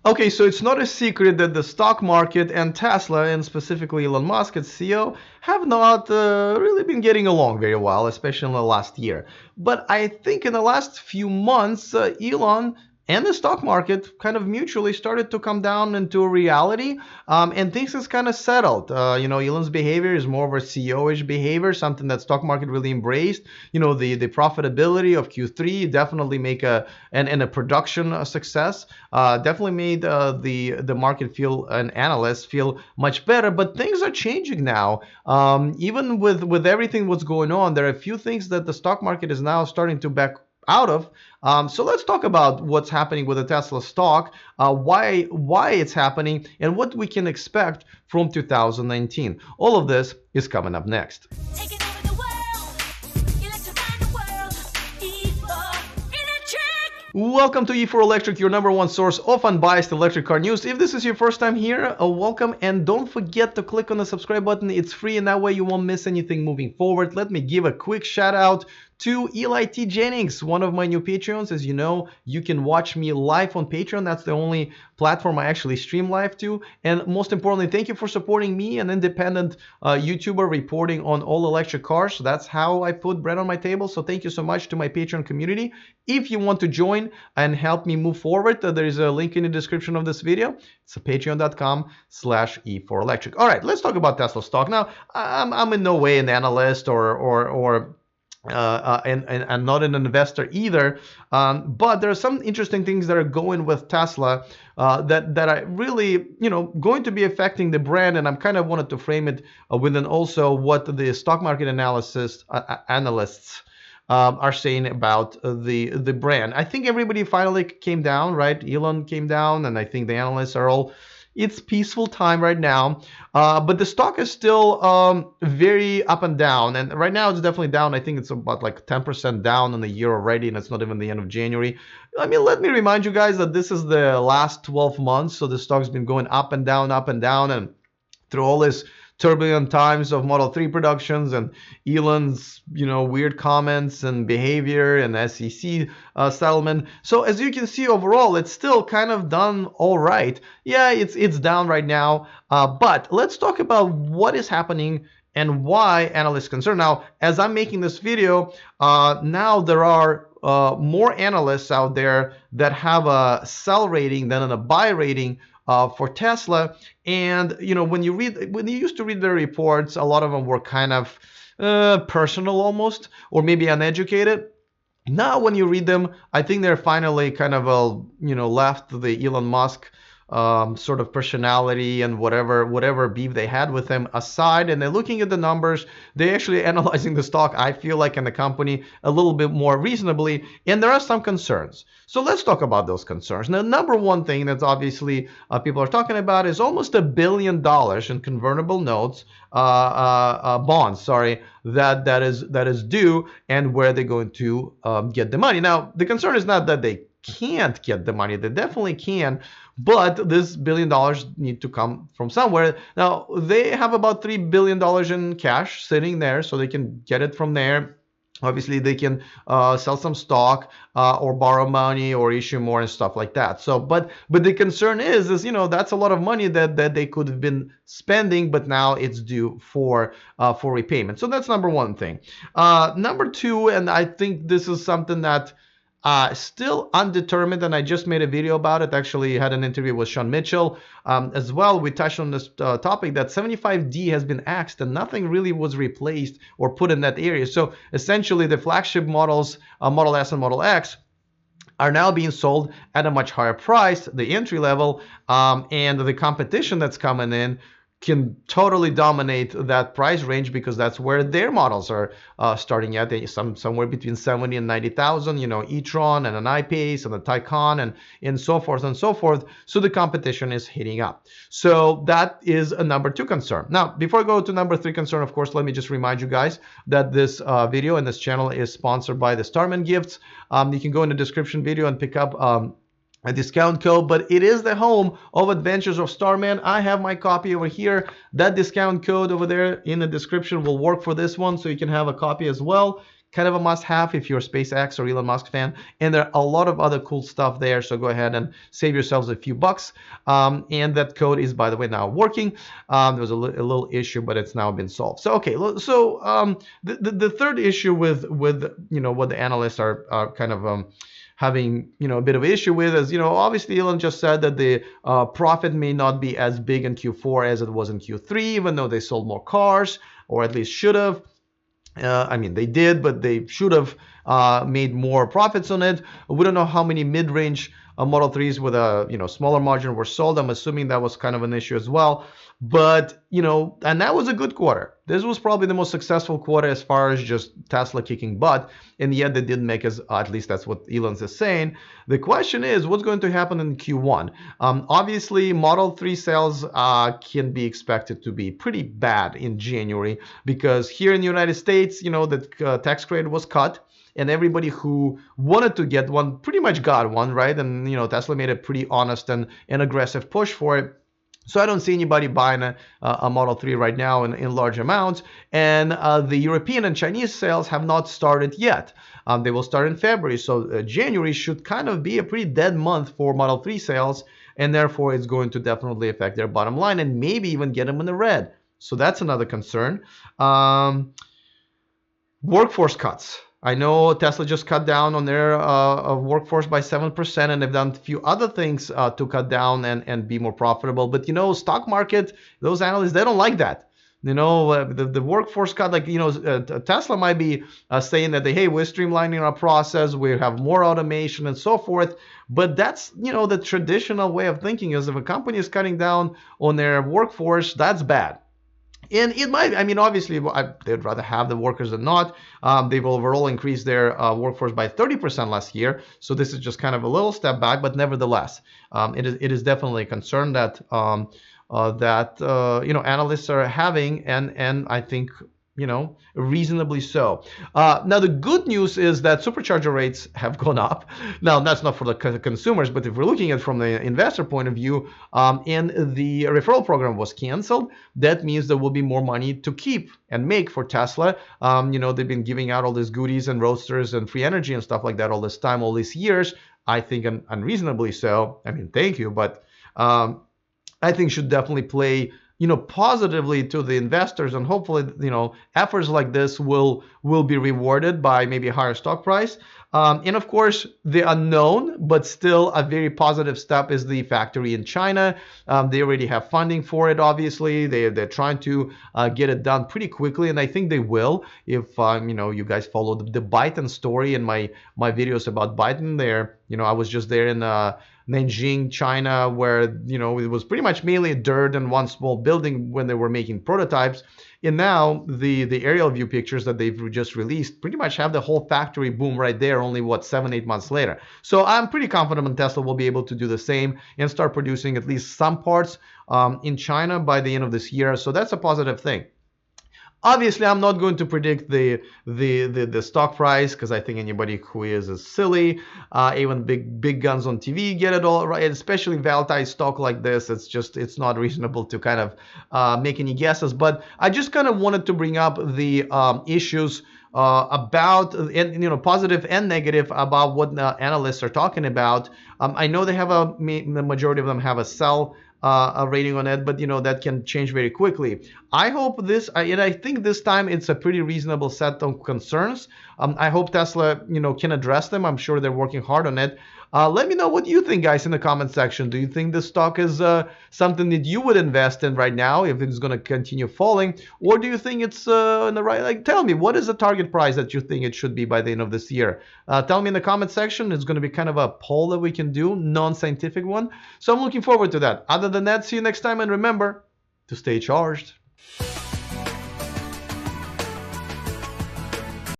Okay, so it's not a secret that the stock market and Tesla, and specifically Elon Musk, its CEO, have not really been getting along very well, especially in the last year. But I think in the last few months, Elon and the stock market kind of mutually started to come down into a reality, and things has kind of settled. Elon's behavior is more of a CEO-ish behavior, something that stock market really embraced. The profitability of Q3 definitely make and a production success definitely made the market feel, and analysts feel much better. But things are changing now. Even with everything what's going on, there are a few things that the stock market is now starting to back out of. So let's talk about what's happening with the Tesla stock, why it's happening, and what we can expect from 2019. All of this is coming up next. Welcome to E4 Electric, your number one source of unbiased electric car news. If this is your first time here, welcome, and don't forget to click on the subscribe button. It's free, and that way you won't miss anything moving forward. Let me give a quick shout out to Eli T. Jennings, one of my new Patreons. As you know, you can watch me live on Patreon. That's the only platform I actually stream live to. And most importantly, thank you for supporting me, an independent YouTuber reporting on all electric cars. That's how I put bread on my table. So thank you so much to my Patreon community. If you want to join and help me move forward, there is a link in the description of this video. It's patreon.com/E4Electric. All right, let's talk about Tesla stock. Now, I'm in no way an analyst and I'm not an investor either, but there are some interesting things that are going with Tesla that are really, going to be affecting the brand, and I'm kind of wanted to frame it within also what the stock market analysts are saying about the brand. I think everybody finally came down, right? Elon came down, and I think the analysts are all. It's peaceful time right now, but the stock is still very up and down. And right now it's definitely down. I think it's about like 10% down in the year already, and it's not even the end of January. I mean, let me remind you guys that this is the last 12 months. So the stock's been going up and down, and through all this turbulent times of Model 3 productions and Elon's, weird comments and behavior and SEC settlement. So as you can see, overall, it's still kind of done all right. Yeah, it's down right now, but let's talk about what is happening and why analysts are concerned. Now, as I'm making this video, now there are more analysts out there that have a sell rating than a buy rating for Tesla. And when you used to read the reports, a lot of them were kind of personal almost, or maybe uneducated. Now when you read them, I think they're finally kind of left the Elon Musk sort of personality and whatever beef they had with him aside, and they're looking at the numbers. They're actually analyzing the stock, I feel like, in the company a little bit more reasonably, and there are some concerns. So let's talk about those concerns. Now, number one thing that's obviously people are talking about is almost $1 billion in convertible notes, bonds, that is due, and where they're going to get the money. Now, the concern is not that they can't get the money. They definitely can, but this $1 billion need to come from somewhere. Now, they have about $3 billion in cash sitting there, so they can get it from there. Obviously, they can sell some stock or borrow money or issue more and stuff like that. So, but the concern is that's a lot of money that they could have been spending, but now it's due for repayment. So that's number one thing. Number two, and I think this is something that still undetermined, and I just made a video about it. Actually had an interview with Sean Mitchell as well. We touched on this topic that 75D has been axed and nothing really was replaced or put in that area. So essentially the flagship models, Model S and Model X, are now being sold at a much higher price, the entry level, and the competition that's coming in can totally dominate that price range, because that's where their models are starting at. Somewhere between 70 and 90,000, e-tron and an I-Pace and a Taycan and so forth and so forth. So the competition is heating up. So that is a number two concern. Now, before I go to number three concern, of course, let me just remind you guys that this video and this channel is sponsored by the Starman Gifts. You can go in the description video and pick up a discount code, but it is the home of Adventures of Starman. I have my copy over here. That discount code over there in the description will work for this one, so you can have a copy as well. kind of a must-have if you're a SpaceX or Elon Musk fan. And there are a lot of other cool stuff there. So go ahead and save yourselves a few bucks. And that code is, by the way, now working. There was a little issue, but it's now been solved. So okay, so the third issue with what the analysts are kind of having a bit of an issue with is obviously Elon just said that the profit may not be as big in Q4 as it was in Q3, even though they sold more cars, or at least should have. I mean, they did, but they should have made more profits on it. We don't know how many mid-range Model 3s with a smaller margin were sold. I'm assuming that was kind of an issue as well. But and that was a good quarter. This was probably the most successful quarter as far as just Tesla kicking butt, and yet they didn't make us. At least that's what Elon's is saying. The question is, what's going to happen in Q1? Obviously, Model 3 sales can be expected to be pretty bad in January, because here in the United States, the tax credit was cut. And everybody who wanted to get one pretty much got one, right? And Tesla made a pretty honest and aggressive push for it. So I don't see anybody buying a Model 3 right now in large amounts. And the European and Chinese sales have not started yet. They will start in February. So January should kind of be a pretty dead month for Model 3 sales. And therefore, it's going to definitely affect their bottom line and maybe even get them in the red. So that's another concern. Workforce cuts. I know Tesla just cut down on their workforce by 7%, and they've done a few other things to cut down and be more profitable. But stock market, those analysts, they don't like that. The workforce cut, like Tesla might be saying that hey, we're streamlining our process, we have more automation and so forth. But that's the traditional way of thinking is if a company is cutting down on their workforce, that's bad. And it might, obviously, they'd rather have the workers than not. They've overall increased their workforce by 30% last year. So this is just kind of a little step back, but nevertheless, it is definitely a concern that analysts are having, and I think reasonably so. Now the good news is that supercharger rates have gone up. Now that's not for the consumers, but if we're looking at it from the investor point of view, and the referral program was canceled, that means there will be more money to keep and make for Tesla. They've been giving out all these goodies and roadsters and free energy and stuff like that all this time, all these years. I think unreasonably so. Thank you, but I think should definitely play positively to the investors, and hopefully efforts like this will be rewarded by maybe a higher stock price. And of course, the unknown but still a very positive step is the factory in China. They already have funding for it. Obviously, they're trying to get it done pretty quickly, and I think they will. If you guys followed the Biden story and my videos about Biden there, I was just there in Nanjing, China, where it was pretty much mainly dirt and one small building when they were making prototypes. And now the aerial view pictures that they've just released pretty much have the whole factory boom right there, only 7-8 months later. So I'm pretty confident Tesla will be able to do the same and start producing at least some parts in China by the end of this year. So that's a positive thing. Obviously, I'm not going to predict the stock price, because I think anybody who is silly. Even big guns on TV get it all right, especially volatile stock like this. It's not reasonable to kind of make any guesses. But I just kind of wanted to bring up the issues about, and positive and negative about what the analysts are talking about. I know they have the majority of them have a sell a rating on it, but that can change very quickly. I hope this, and I think this time it's a pretty reasonable set of concerns. I hope Tesla can address them. I'm sure they're working hard on it. Let me know what you think, guys, in the comment section. Do you think this stock is something that you would invest in right now if it's going to continue falling, or do you think it's in the right? Like, tell me, what is the target price that you think it should be by the end of this year? Tell me in the comment section. It's going to be kind of a poll that we can do, non-scientific one. So I'm looking forward to that. Other than that, see you next time, and remember to stay charged.